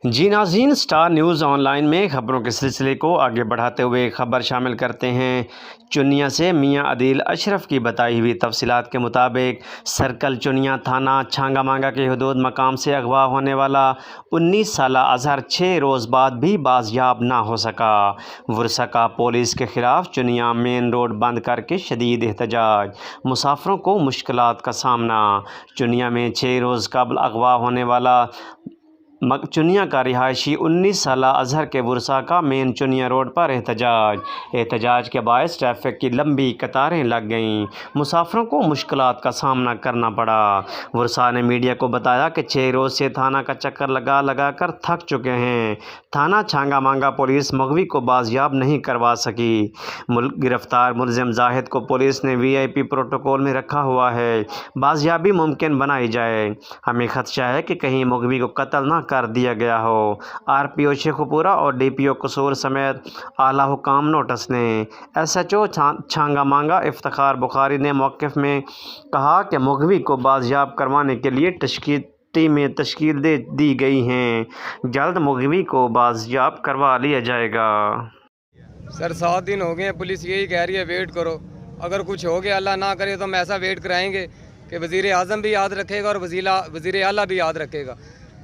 جی ناظرین، star news on line میں خبروں کے سلسلے کو آگے بڑھاتے ہوئے خبر شامل کرتے ہیں۔ چنیا سے میاں عدیل اشرف کی بتائی ہوئی تفصیلات کے مطابق سرکل چنیا تھانہ چھانگا مانگا کے حدود مقام سے اغوا ہونے والا 19 سالہ اظہر 6 روز بعد بھی بازیاب نہ ہو سکا۔ ورثاء پولیس کے خلاف چنیا مین روڈ بند کر کے شدید احتجاج، مسافروں کو مشکلات کا سامنا۔ چنیا میں 6 روز قبل اغوا ہونے والا چنیا کا رہائشی 19 سالہ اظہر کے ورثاء کا مین چنیا روڈ پر احتجاج کے باعث ٹریفک کی لمبی قطاریں لگ گئیں، مسافروں کو مشکلات کا سامنا کرنا پڑا۔ ورثاء نے میڈیا کو بتایا کہ 6 روز سے تھانہ کا چکر لگا کر تھک چکے ہیں۔ تھانہ چھانگا مانگا پولیس مغوی کو بازیاب نہیں کروا سکی۔ گرفتار ملزم زاہد کو پولیس نے VIP پروٹوکول میں رکھا ہوا ہے، بازیابی ممکن بنائی جائے۔ ہمیں خدشہ ہے کہ کہیں مغوی کو قتل نہ کر دیا گیا ہو۔ RPO شیخوپورہ اور DPO قصور سمیت اعلیٰ حکام نوٹس لیں۔ SHO چھانگا مانگا افتخار بخاری نے موقف میں کہا کہ مغوی کو بازیاب کروانے کے لیے ٹیمیں تشکیل دی گئی ہیں، جلد مغوی کو بازیاب کروا لیا جائے گا۔ سر 7 دن ہو گئے ہیں، پولیس یہی کہہ رہی ہے ویٹ کرو، اگر کچھ ہو گیا اللہ نہ کرے تو ہم ایسا ویٹ کرائیں گے کہ وزیر اعظم بھی یاد رکھے گا اور وزیر اعلیٰ بھی یاد رکھے گا۔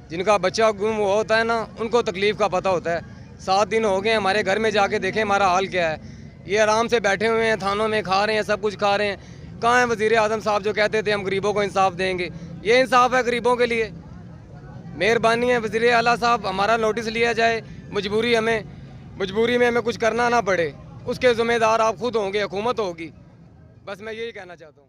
جن کا بچہ گم ہوا ہوتا ہے نا، ان کو تکلیف کا پتہ ہوتا ہے۔ 7 دن ہو گئے ہیں، ہمارے گھر میں جا کے دیکھیں ہمارا حال کیا ہے۔ یہ آرام سے بیٹھے ہوئے ہیں، تھانوں میں کھا رہے ہیں، سب کچھ کھا رہے ہیں۔ کہاں ہے وزیر اعظم صاحب جو کہتے تھے ہم غریبوں کو انصاف دیں گے؟ یہ انصاف ہے غریبوں کے لیے؟ مہربانی ہے وزیر اعلیٰ صاحب، ہمارا نوٹس لیا جائے، مجبوری میں ہمیں کچھ کرنا نہ پڑے، اس کے ذمہ دار آپ خود ہوں گے، حکومت ہوگی۔ بس میں یہی کہنا چاہتا ہوں۔